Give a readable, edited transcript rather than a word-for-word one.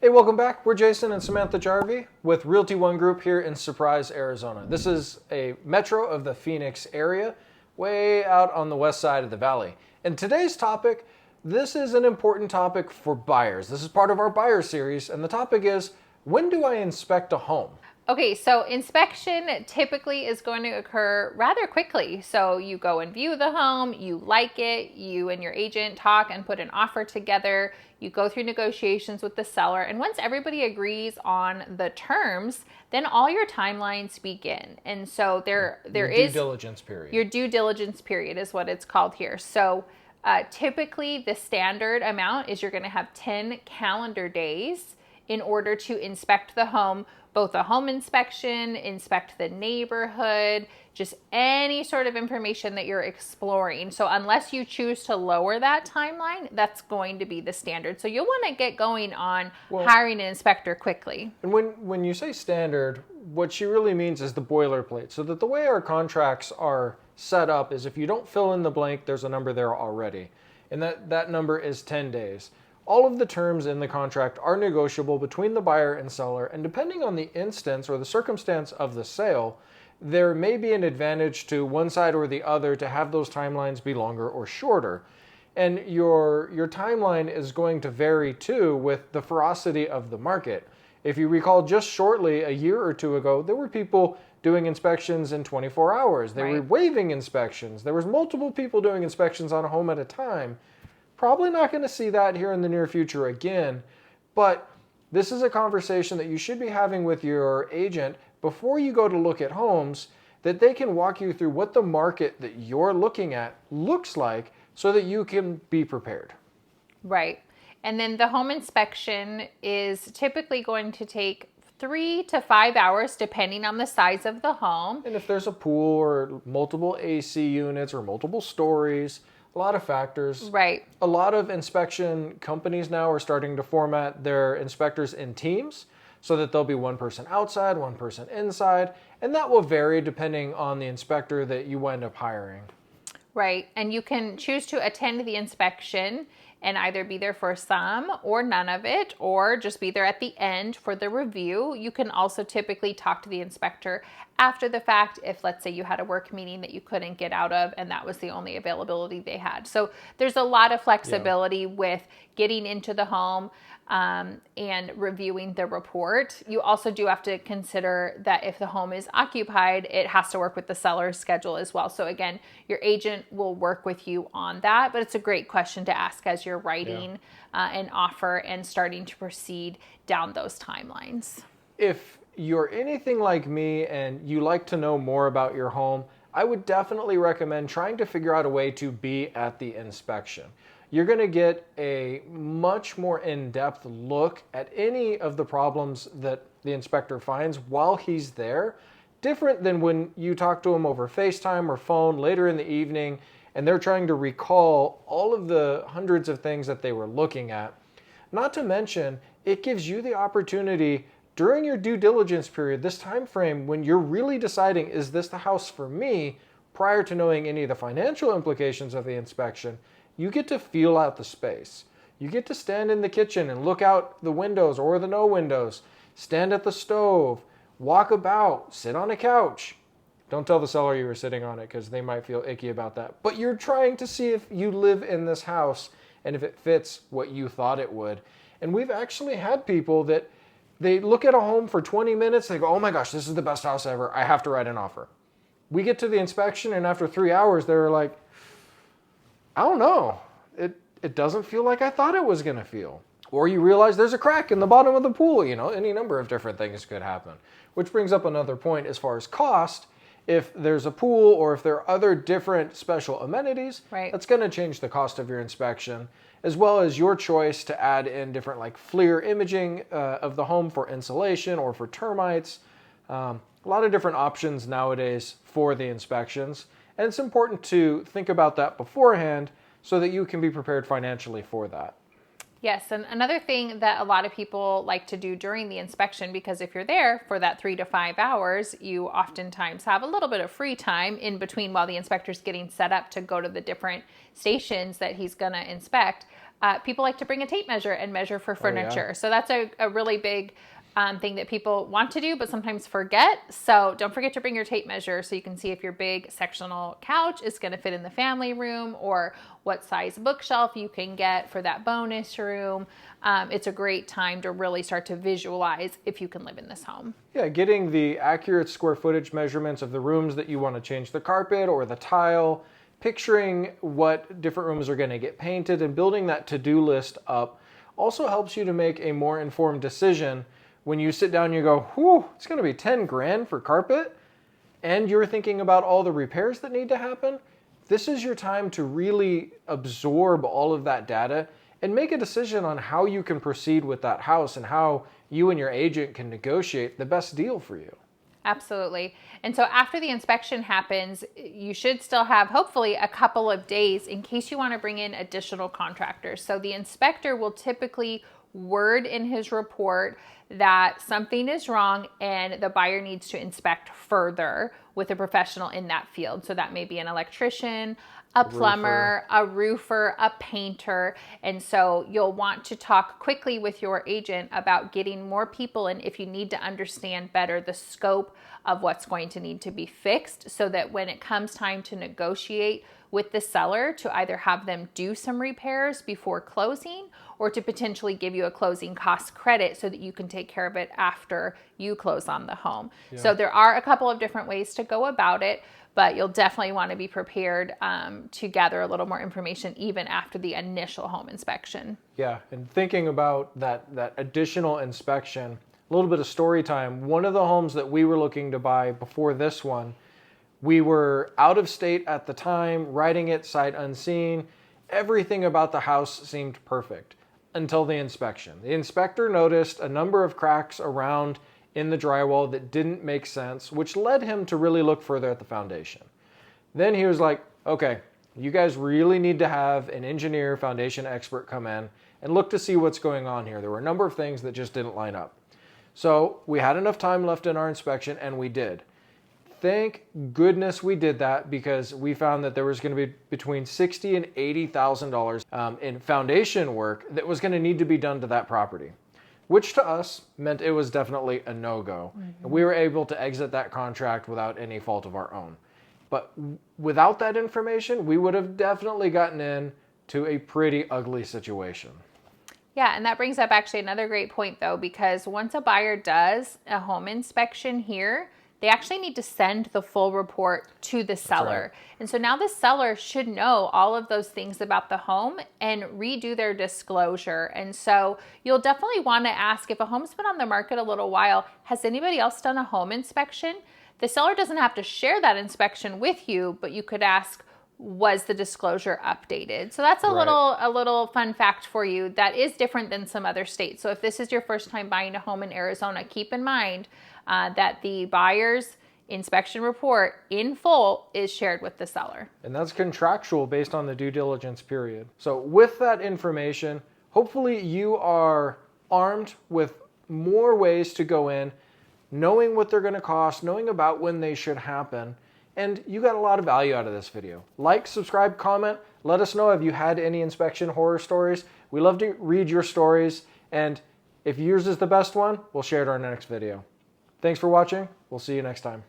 Hey, welcome back. We're Jason and Samantha Jarvie with Realty ONE Group here in Surprise, Arizona. This is a metro of the Phoenix area, way out on the west side of the valley. And today's topic, this is an important topic for buyers. This is part of our buyer series, and the topic is, when do I inspect a home? Okay, so inspection typically is going to occur rather quickly. So you go and view the home, you like it, you and your agent talk and put an offer together, you go through negotiations with the seller, and once everybody agrees on the terms, then all your timelines begin. And so there is your due diligence period. Your due diligence period is what it's called here. So typically the standard amount is you're going to have 10 calendar days in order to inspect the home, both a home inspection, inspect the neighborhood, just any sort of information that you're exploring. So unless you choose to lower that timeline, that's going to be the standard. So you'll want to get going on hiring an inspector quickly. And when you say standard, what she really means is the boilerplate. So that the way our contracts are set up is if you don't fill in the blank, there's a number there already. And that number is 10 days. All of the terms in the contract are negotiable between the buyer and seller, and depending on the instance or the circumstance of the sale, there may be an advantage to one side or the other to have those timelines be longer or shorter. And your timeline is going to vary too with the ferocity of the market. If you recall, just shortly, a year or two ago, there were people doing inspections in 24 hours. They were waiving inspections. There was multiple people doing inspections on a home at a time. Probably not going to see that here in the near future again, but this is a conversation that you should be having with your agent before you go to look at homes, that they can walk you through what the market that you're looking at looks like so that you can be prepared. Right. And then the home inspection is typically going to take 3 to 5 hours depending on the size of the home. And if there's a pool or multiple AC units or multiple stories, a lot of factors. Right. A lot of inspection companies now are starting to format their inspectors in teams so that there'll be one person outside, one person inside, and that will vary depending on the inspector that you wind up hiring. Right. And you can choose to attend the inspection and either be there for some or none of it, or just be there at the end for the review. You can also typically talk to the inspector after the fact if, let's say, you had a work meeting that you couldn't get out of and that was the only availability they had. So there's a lot of flexibility with getting into the home and reviewing the report. You also do have to consider that if the home is occupied, it has to work with the seller's schedule as well. So again, your agent will work with you on that, but it's a great question to ask as you're writing an offer and starting to proceed down those timelines. If you're anything like me and you like to know more about your home, I would definitely recommend trying to figure out a way to be at the inspection. You're going to get a much more in-depth look at any of the problems that the inspector finds while he's there, different than when you talk to him over FaceTime or phone later in the evening and they're trying to recall all of the hundreds of things that they were looking at. Not to mention, it gives you the opportunity during your due diligence period, this time frame when you're really deciding, is this the house for me, prior to knowing any of the financial implications of the inspection, you get to feel out the space. You get to stand in the kitchen and look out the windows or the no windows, stand at the stove, walk about, sit on a couch. Don't tell the seller you were sitting on it because they might feel icky about that. But you're trying to see if you live in this house and if it fits what you thought it would. And we've actually had people that they look at a home for 20 minutes, they go, oh my gosh, this is the best house ever, I have to write an offer. We get to the inspection and after 3 hours, they're like, I don't know, it doesn't feel like I thought it was gonna feel. Or you realize there's a crack in the bottom of the pool, any number of different things could happen. Which brings up another point as far as cost. If there's a pool or if there are other different special amenities, that's gonna change the cost of your inspection, as well as your choice to add in different like FLIR imaging of the home for insulation or for termites. A lot of different options nowadays for the inspections. And it's important to think about that beforehand so that you can be prepared financially for that. Yes, and another thing that a lot of people like to do during the inspection, because if you're there for that 3 to 5 hours, you oftentimes have a little bit of free time in between while the inspector's getting set up to go to the different stations that he's going to inspect. people like to bring a tape measure and measure for Oh, yeah. furniture. So that's a really big thing that people want to do, but sometimes forget. So don't forget to bring your tape measure so you can see if your big sectional couch is going to fit in the family room, or what size bookshelf you can get for that bonus room. It's a great time to really start to visualize if you can live in this home. Yeah, getting the accurate square footage measurements of the rooms that you want to change the carpet or the tile, picturing what different rooms are going to get painted, and building that to-do list up also helps you to make a more informed decision. When you sit down and you go, whew, it's going to be 10 grand for carpet, and you're thinking about all the repairs that need to happen, this is your time to really absorb all of that data and make a decision on how you can proceed with that house and how you and your agent can negotiate the best deal for you. Absolutely. And so after the inspection happens, you should still have hopefully a couple of days in case you want to bring in additional contractors. So the inspector will typically word in his report that something is wrong and the buyer needs to inspect further with a professional in that field. So that may be an electrician, a plumber, a roofer, a painter. And so you'll want to talk quickly with your agent about getting more people in if you need to understand better the scope of what's going to need to be fixed, so that when it comes time to negotiate with the seller to either have them do some repairs before closing, or to potentially give you a closing cost credit so that you can take care of it after you close on the home. Yeah. So there are a couple of different ways to go about it, but you'll definitely want to be prepared to gather a little more information even after the initial home inspection. Yeah, and thinking about that additional inspection, a little bit of story time. One of the homes that we were looking to buy before this one, we were out of state at the time, writing it sight unseen. Everything about the house seemed perfect until the inspection. The inspector noticed a number of cracks around in the drywall that didn't make sense, which led him to really look further at the foundation. Then he was like, okay, you guys really need to have an engineer, foundation expert come in and look to see what's going on here. There were a number of things that just didn't line up. So we had enough time left in our inspection, and we did. Thank goodness we did that, because we found that there was going to be between $60,000 and $80,000 in foundation work that was going to need to be done to that property, which to us meant it was definitely a no-go. Mm-hmm. And we were able to exit that contract without any fault of our own. But without that information, we would have definitely gotten into a pretty ugly situation. Yeah, and that brings up actually another great point though, because once a buyer does a home inspection here, they actually need to send the full report to the seller. Right. And so now the seller should know all of those things about the home and redo their disclosure. And so you'll definitely want to ask, if a home's been on the market a little while, has anybody else done a home inspection? The seller doesn't have to share that inspection with you, but you could ask, was the disclosure updated? So that's a little fun fact for you that is different than some other states. So if this is your first time buying a home in Arizona, keep in mind that the buyer's inspection report in full is shared with the seller. And that's contractual based on the due diligence period. So with that information, hopefully you are armed with more ways to go in, knowing what they're going to cost, knowing about when they should happen, and you got a lot of value out of this video. Like, subscribe, comment, let us know if you had any inspection horror stories. We love to read your stories, and if yours is the best one, we'll share it in our next video. Thanks for watching. We'll see you next time.